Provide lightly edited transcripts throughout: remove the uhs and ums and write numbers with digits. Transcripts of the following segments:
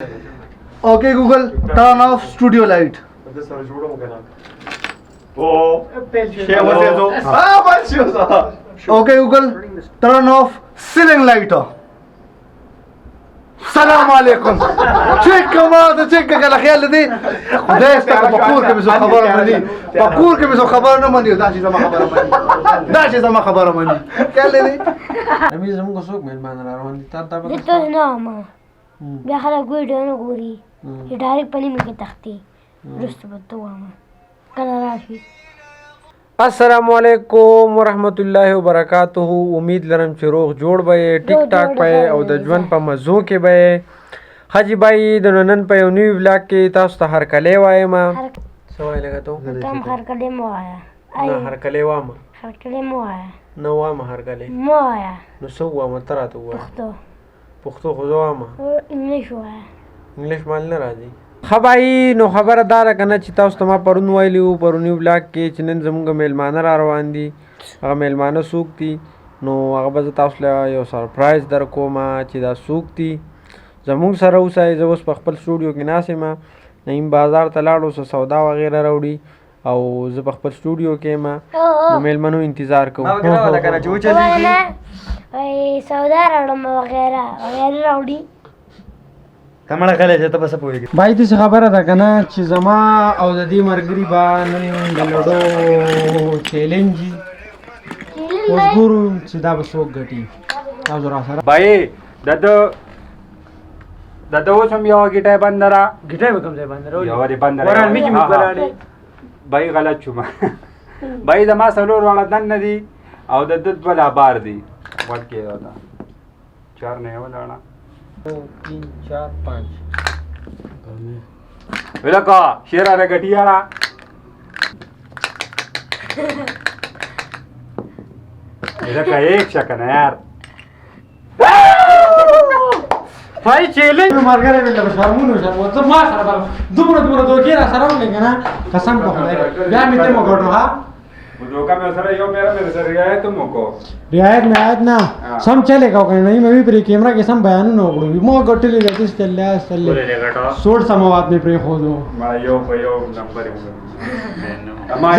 Okay, Google, turn off studio light. Okay, Google, turn off ceiling light. السلام عليكم. check هذا check على خيال دي. ده استقبل بقول كم يسوي خبر مني. بقول كم يسوي خبر مني. ده شيء زمان خبر مني. ده شيء زمان خبر مني. قال لي. نبي زمان قصوك من المعنى الأروان تابع. ده نعم. بيخلق فيديو نقولي. يدارك بني من كتختي. رست بالدوام. كلا راشي. السلام علیکم ورحمت الله وبرکاتہ. امید لرم چې روغ جوړ به ټیک ټاک په او د ژوند په مزو کې به حاجی بای د نن په یو نیو ولاګ کې تاسو ته هر کله وایم سوای لګا ته تم هر کله مو آیا نه هر کله وام هر کله مو آیا نو وام هر کله مو آیا نو سو وام تراته و پښتو خو وام انګلیش وایا انګلیش مال نه راځي خبای نو خبردار کنه چې تاسو ته ما پرون ویلو پرونی ولاګ کې چې نن زمونږ میلمانه را روان دي هغه میلمانه سوق دي نو هغه به تاسو له یو سرپرایز در کوم چې دا سوق دي زمونږ سره اوسای زه اوس په خپل سټوډیو کې ناسې ما نیم بازار ته لاړو سودا وغیره راوړي او زه په خپل سټوډیو کې ما نو میلمنو انتظار کوم سودا راوړم وغیره راوړي کمړه کله چې ته بس پوهیږي بای دې خبره ده کنه چې زما او د دې مرګري با نن د لوډو چیلنج اوس ګورو چې دا به څوک ګټي تاسو را سره بای دته اوس هم یو گیټه بندرا ګټه به کوم ځای باندې راوړي یو دې بندرا وران میږي مګلاړي بای غلط شوم بای د ما سلور والا دن ندي او د دد بلا بار دي وټ کې دا 4 نه ولاړه 3 4 5 ولکا شیرا ر غټیاړه ولکا ایک شکنه یار پای چیلنج مرګره ویل شرمونو شرم ته ما سره دومره دوکې را سره ولې کنه قسم په خدای بیا مې ته مګړو ها دوکا مې سره یو میرا سره رعایت مو کو رعایت نه سم چلےګا کنه نه مې پرې کیمرا کې سم بیان نه وکړو مو ګټلې لته چلې سوړ سموات مې پرې خو دو ما یو په یو نمبر یو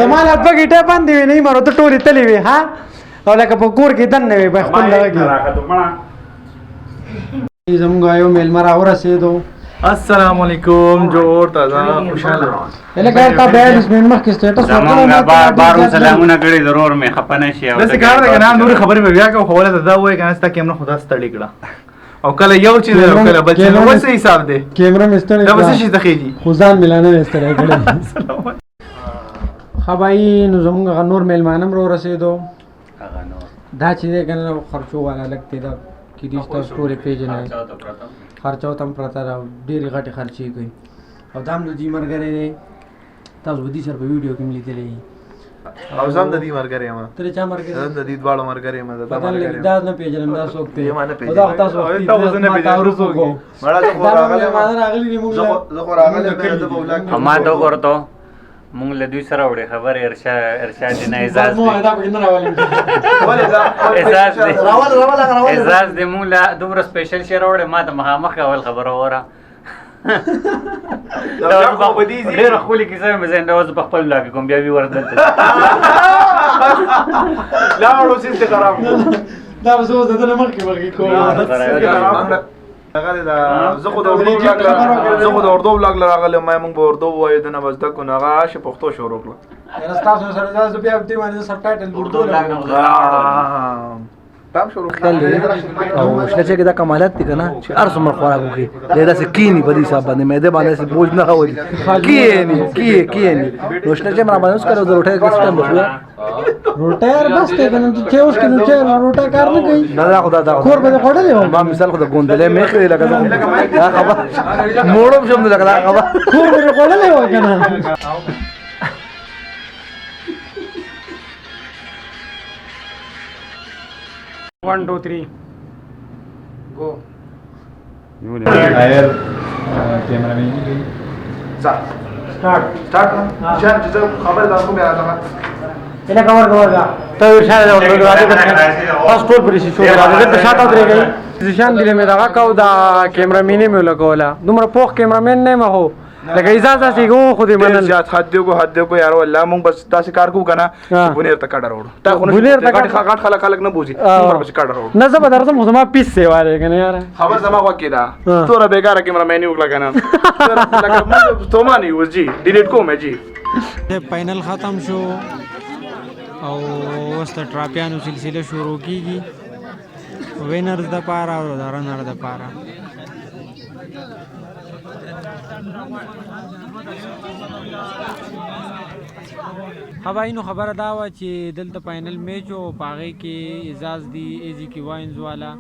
زمانه په ګټه باندې نه مارو ته ټولې تلې وي ها او لکه په کور کې دن نه وي په خپل لګي زموږ یو میلمه را ورسېدو السلام علیکم جوړ تازه خوشاله لکه تا بیل اسمن مخ کې سټیټس ورکړم بارو سلامونه کړی ضرور مې خپنه شي داسې کار دی کنه نور خبرې به بیا کوم حواله ده دا وای کنه ستا کیمره خدا ستړي کړه او کله یو چیز او کله بل چیز نو څه حساب دی کیمرا مستر دا بس شي تخیږي خوزان ملانه مستر کړه خبای نو زموږ نور میلمانم رو رسیدو دا چې کنه خرچو والا لګته دا کې دې تاسو ټول پیج نه خرچو تم پرتا ډېری غټي خرچي کوي او دام نو جی مرګره تاسو ودی سر په ویډیو کې ملي او زم د دې مرګره ما تر چا مرګره د دې دواړو مرګره ما دا مرګره دا نه پیژنم دا څوک ته دا تاسو تاسو نه پیژنم مړه زه خو راغلی زه خو راغلی اما تو ورته مونږ له دوی سره وړي خبر ارشاد نه اعزاز مو دا په نه راولم اعزاز دې مونږ له دومره سپیشل شی راوړي ما ته مخامخ اول خبره وره دا په دې ډېر خولي کیسه مې زنده اوس په خپل لاګ کوم بیا وی وردل لا ورو سیسته خراب دا وسو زده نه مخکې ورګي کوم هغه دا زه خو د اردو ولاګ راغلی ما مونږ به اردو وایو د نه بس دکو نه هغه ش پښتو شروع کړه تاسو سره دا بیا په دې باندې سب ټایټل اردو تام شروع او شته چې دا کمالات دي کنه چې هر څومره خوراک وکړي دا څه کینی په دې حساب باندې مېده باندې څه بوج نه هوي کینی نو شته چې مرا باندې اوس کړو د روټه کې سیستم بخو روټه بس ته کنه چې اوس کې چې روټه کار نه کوي دا خدا کور به خوړلې ما مثال خو د ګوندلې مې خري لګا دا خبر موړم شم نه لګا خبر کور به خوړلې و کنه 1 2 3 go ayer camera में start शायद जैसे खबर दास को मेरा था इन्हें कवर का तो शायद फर्स्ट फ्लोर पर इसी शो करा दे तो शॉट आउट रह गई ځشان دی مې دغه کو دا کیمرامین مې لګوله دومره پوخ کیمرامین نه ما هو لکه اجازه سي کو خو دې منل زیات حد کو یار والله مونږ بس تاسو کار کو کنه بونیر ته کډر وړو تا خو بونیر ته غټ خلک نه بوزي مونږ بس کډر وړو نه زه به درځم خو زما پیس سیواره کنه یار خبر زما خو کېدا تور بیکاره کیمرامین یو لګنه لکه مونږ ته مانی وځي ډیلیټ کوم جی فائنل ختم شو او اوس د ټراپیانو سلسله شروع کیږي وینرز د پاره او د رنر د پاره هوای نو خبره دا و چې دلته فائنل میچ او پاغه کې اعزاز دی ایزی کی واینز والا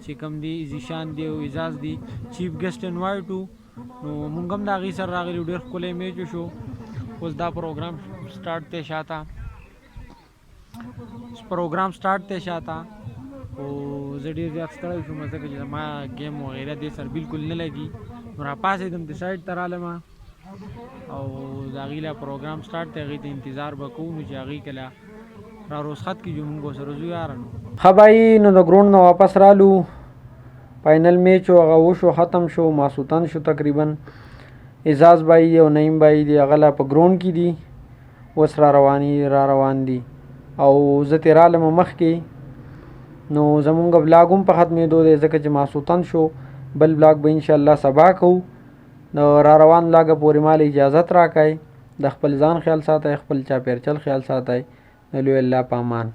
چې کوم دی ایزیشان دی او اعزاز دی چیف ګیسټ انوایټو نو مونږ هم دا غي سره راغلی ډېر خپل میچ شو اوس دا پروګرام سٹارټ ته شاته او زه ډېر زیات ستړی شوم ځکه چې ما گیم وغیره دې سره بالکل نه لګي نو را پاسېدم د سایډ ته رالم او د هغې له پروګرام سټارټ دی هغې ته انتظار به کوو نو چې هغې کله را روسخط کېږو مونږ سره ځو یارانو ښه بھائی نو د ګروند نه واپس رالو فائنل میچ و هغه وشو ختم شو ماسوتن شو تقریبا اعزاز بھائی دی او نعیم بھائی دی هغه لا په ګروند کې دي اوس را روان دي او زه ترې رالم مخکې نو زمونږ بلاګ هم په ختمېدو دی ځکه چې ماسوتن شو بل بلاګ به انشاءالله سبا کوو نو را روان بلاګه پورې مال اجازت راکئ د خپل ځان خیال ساتئ خپل چاپېرچل خیال ساتئ نو لوی الله په امان